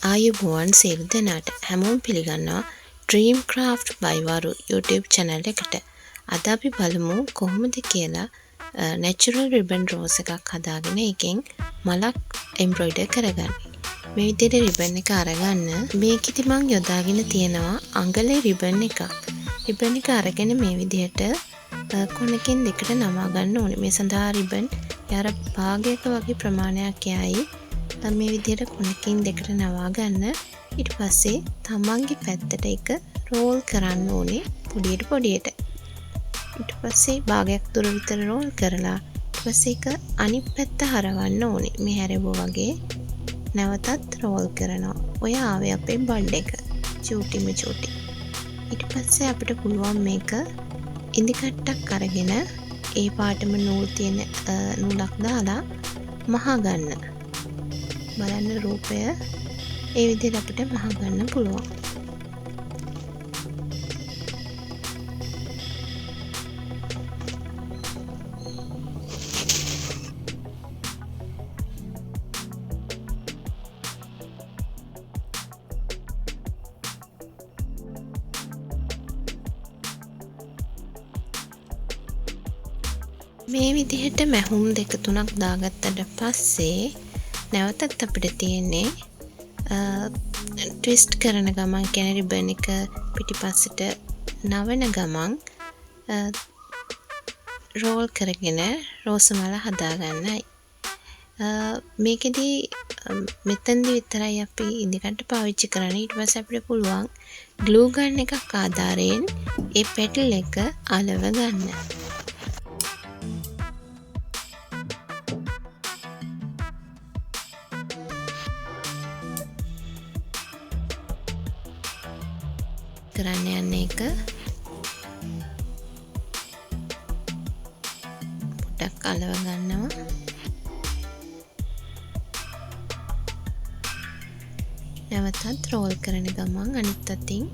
ආයුබෝවන් සියලු දෙනාට හැමෝම පිළිගන්නවා Dream Craft by Varu YouTube channel එකට. අද අපි බලමු කොහොමද කියලා natural ribbon rose එකක් හදාගෙන එකෙන් මලක් embroider කරගන්නේ. මේ විදිහට ribbon එක අරගන්න. මේකෙදි මම යොදාගෙන තියෙනවා අඟලේ ribbon එකක්. ribbon එක අරගෙන මේ විදිහට කොනකින් දෙකට නමා ගන්න ඕනේ. මේ සඳහා ribbon යාර භාගයක වගේ ප්‍රමාණයක් යයි. මේ විදිහට කොනකින් දෙකට නවා ගන්න. ඊට පස්සේ තමන්ගේ පැත්තට එක රෝල් කරන්න ඕනේ පොඩියට. ඊට පස්සේ භාගයක් දුර විතර රෝල් කරලා ඊට පස්සේ එක අනිත් පැත්ත හරවන්න ඕනේ. මේ හැරෙවුවා වගේ නැවතත් රෝල් කරනවා. ඔය ආවේ අපේ බඩ් එක. චූටිම චූටි. ඊට පස්සේ අපිට පුළුවන් මේක ඉඳි කට්ටක් අරගෙන ඒ පාටම නූල් තියෙන නූලක් දාලා මහා ගන්න. බලන්න රූපය ඒ විදිහට අපිට මහ ගන්න පුළුවන්. මේ විදිහට මැහුම් දෙක තුනක් දාගත්තට පස්සේ නැවතත් අපිට තියෙන්නේ ට්විස්ට් කරන ගමන් කියන්නේ රිබන් එක පිටිපස්සට නවන ගමන් රෝල් කරගෙන රෝස මල හදාගන්නයි. මේකෙදි මෙතෙන්දි විතරයි අපි ඉඳිකට්ට පාවිච්චි කරන්නේ. ඊට පස්සේ අපිට පුළුවන් ග්ලූ ගන් එකක් ආධාරයෙන් ඒ පෙටල් එක අලව ගන්න. කරන්න යන්නේ එක පොඩ්ඩක් අලව ගන්නවා. නැවතත් රෝල් කරන ගමන් අනිත් අතින්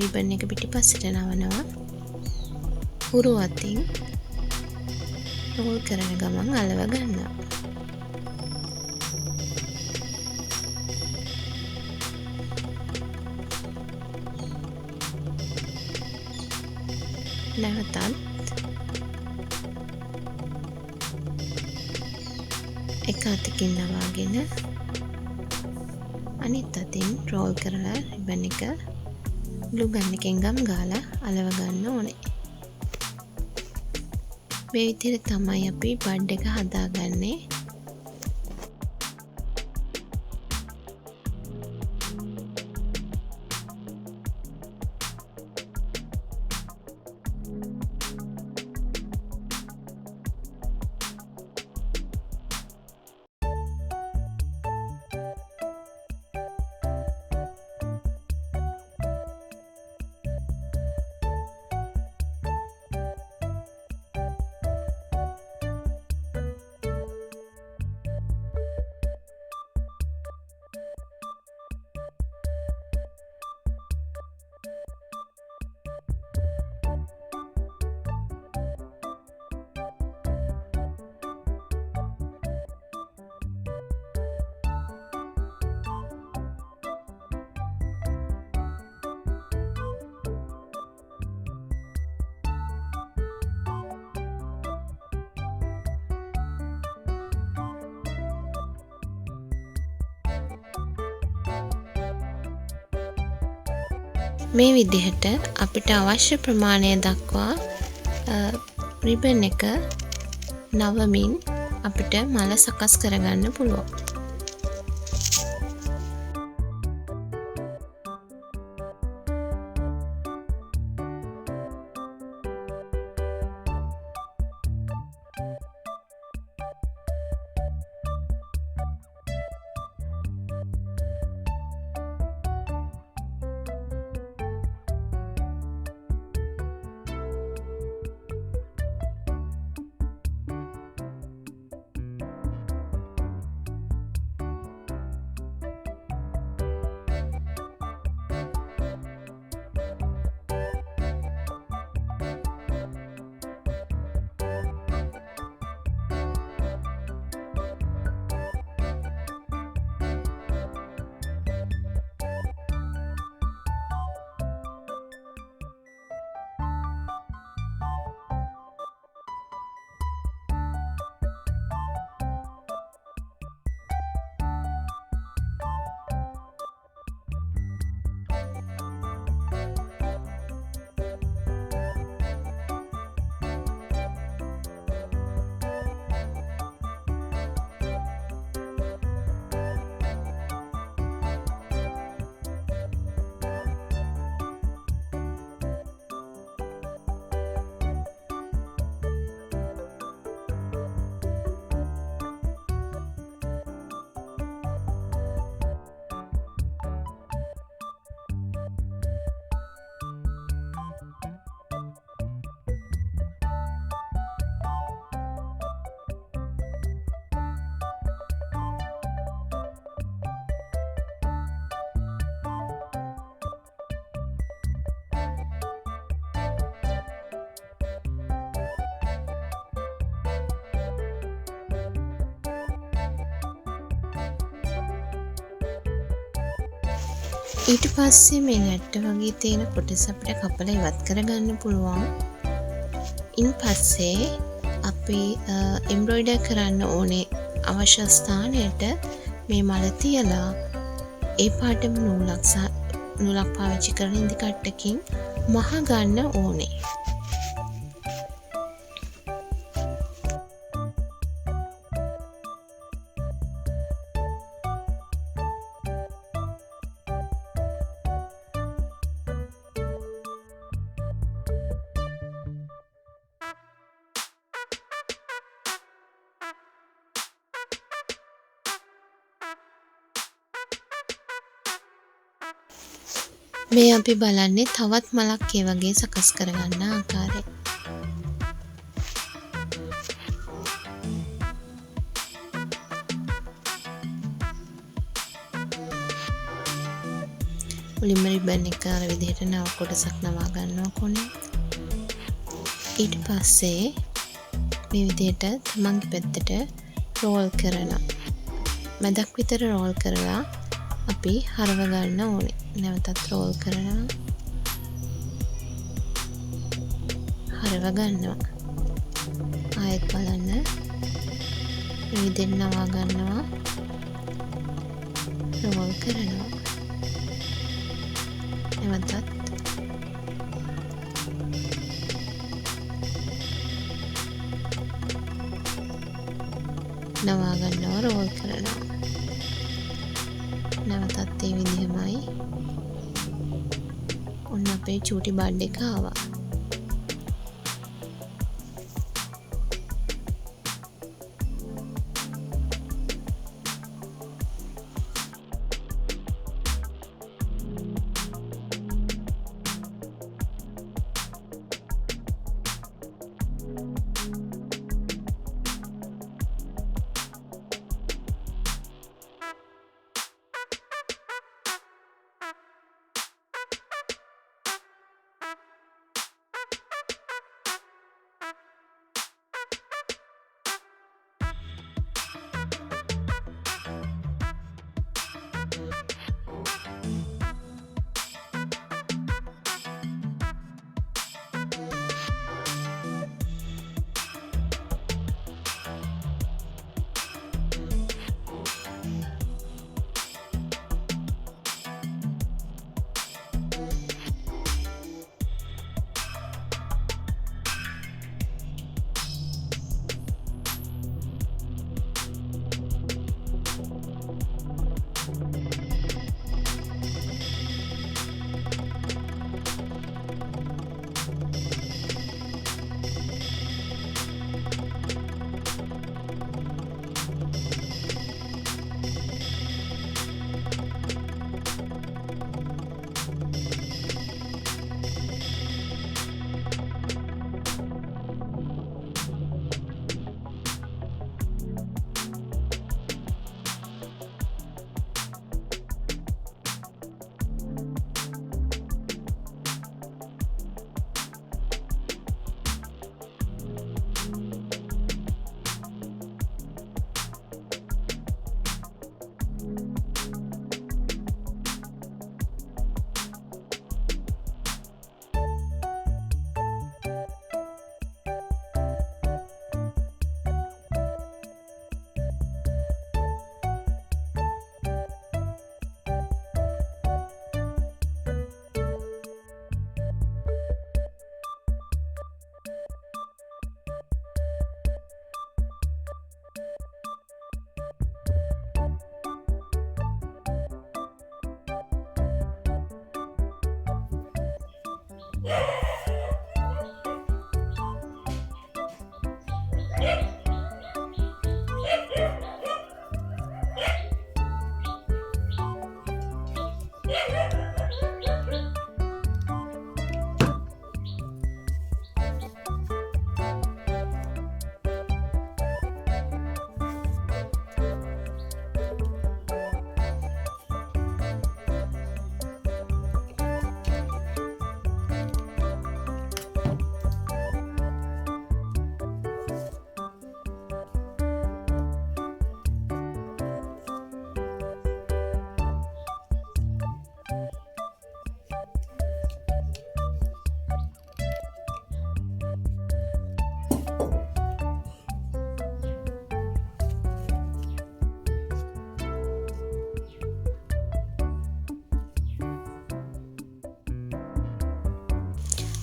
රිබන් එක පිටිපස්සට නවනවා. උරු අතින් රෝල් කරන ගමන් අලව ගන්නවා. නැවතත් එක අතකින් නවාගෙන අනිත් අතින් රෝල් කරලා රිබන් එක ග්ලූ ගන් එකෙන් ගම් ගාලා අලව ගන්න ඕනේ. මේ විදිහට තමයි අපි බඩ් එක හදාගන්නේ. මේ විදිහට අපිට අවශ්‍ය ප්‍රමාණය දක්වා රිබන් එක නවමින් අපිට මල සකස් කරගන්න පුළුවන්. ඊට පස්සේ මේ නැට්ට වගේ තියෙන කොටස අපිට කපලා ඉවත් කරගන්න පුළුවන්. ඉන් පස්සේ අපි එම්බ්‍රොයිඩර් කරන්න ඕනේ අවශ්‍ය ස්ථානයට මේ මල තියලා ඒ පාටම නූලක් පාවිච්චි කරන ඉදි කට්ටකින් මහ ගන්න ඕනේ. මේ අපි බලන්නේ තවත් මලක් ඒ වගේ සකස් කරගන්න ආකාරය. මුලින්ම රිබන් එක අර විදිහට නව කොටසක් නවා ගන්නවා කොනේ. ඊට පස්සේ මේ විදිහට තමන්ගේ පැත්තට රෝල් කරනවා. මැදක් විතර රෝල් කරලා අපි හරව ගන්න ඕනේ. නැවතත් රෝල් කරනවා. හරව ගන්නවා. ආයෙත් බලන්න. මේ විදිහට නවා ගන්නවා. රෝල් කරනවා. නැවතත් නවා ගන්නවා රෝල් කරනවා. නැවතත් ඒ විදිහමයි. ඔන්න අපේ චූටි බඩ් එක ආවා.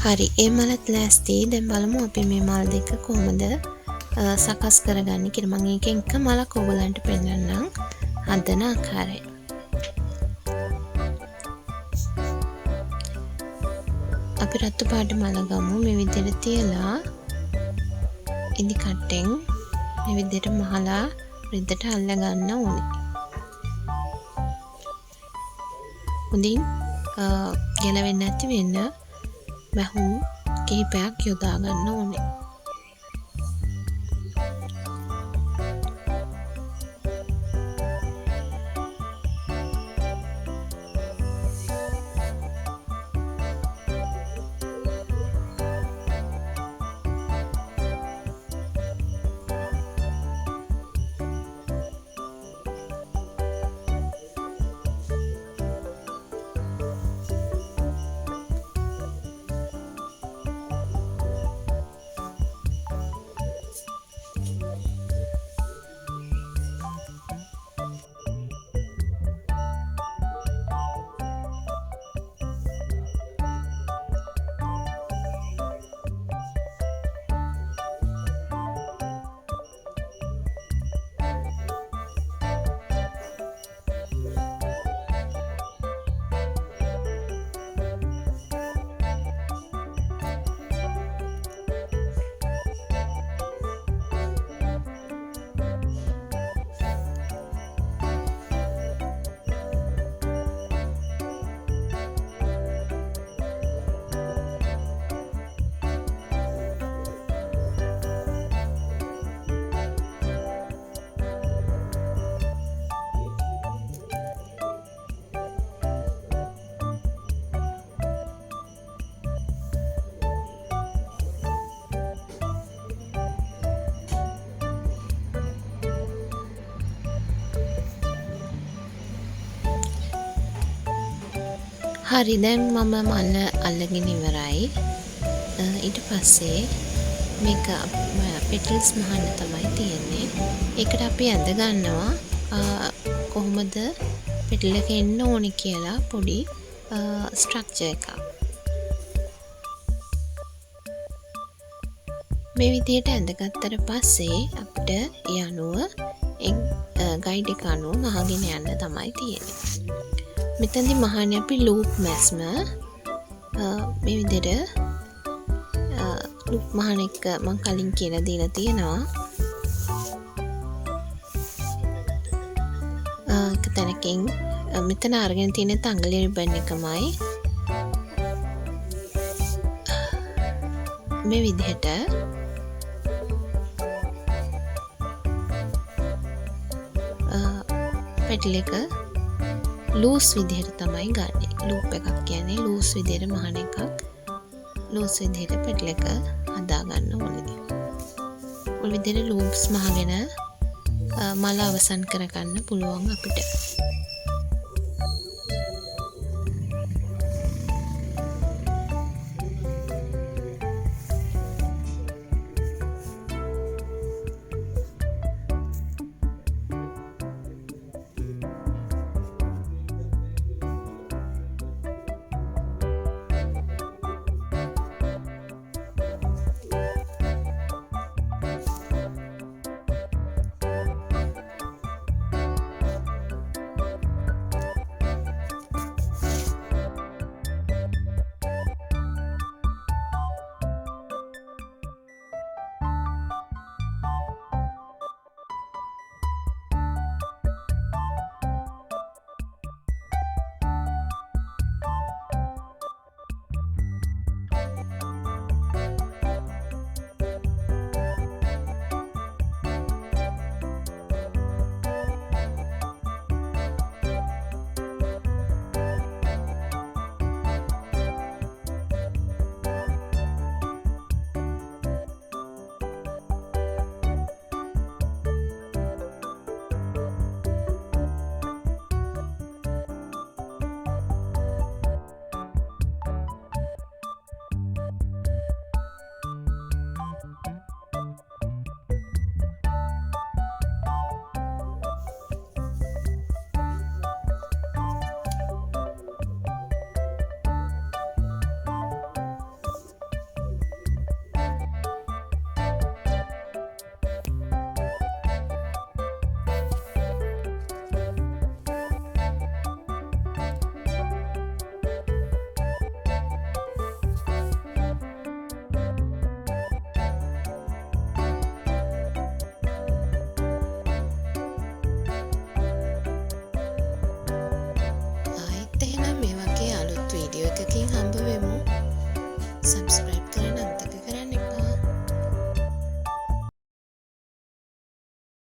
හරි ඒ මලත් ලෑස්ති. දැන් බලමු අපි මේ මල් දෙක කොහොමද සකස් කරගන්නේ කියලා. මම එකෙන් එක මලක් ඔයගලන්ට පෙන්නන්නම් හදන ආකාරය. අපි රතු පාට මල ගමු. මේ විදිහට තියලා ඉදි කට්ටෙන් මේ විදිහට මහලා රිද්දට අල්ල ගන්න ඕනේ. හොඳින් ගැලවෙන්නේ නැති වෙන්න මැහුම් කිහිපයක් යොදා ගන්න ඕනේ. හරි දැන් මම මල අල්ලගෙන ඉවරයි. ඊට පස්සේ මේක පෙටල්ස් මහන්න තමයි තියෙන්නේ. ඒකට අපි ඇඳ ගන්නවා කොහොමද පෙටල් එක එන්න ඕනි කියලා පොඩි ස්ට්‍රක්චර් එකක්. මේ විදිහට ඇඳගත්තට පස්සේ අපිට ඒ අනුව ගයිඩ් එක අනුව මහගෙන යන්න තමයි තියෙන්නේ. මෙතනදී මහන්නේ අපි ලූප් මැස්ම මේ විදිහට ලූප් මහන එක මම කලින් කියලා දීලා තියෙනවා. එක තැනකින් මෙතන අරගෙන තියෙන තංගලි රිබන් එකමයි මේ විදිහට පෙටල් එක ලූස් විදිහට තමයි ගන්නෙ. ලූප් එකක් කියන්නේ ලූස් විදිහට මහන එකක්. ලූස් විදිහට පෙටල් එක හදා ගන්න ඕනේ. ඔය විදිහට ලූප්ස් මහගෙන මල අවසන් කරගන්න පුළුවන් අපිට.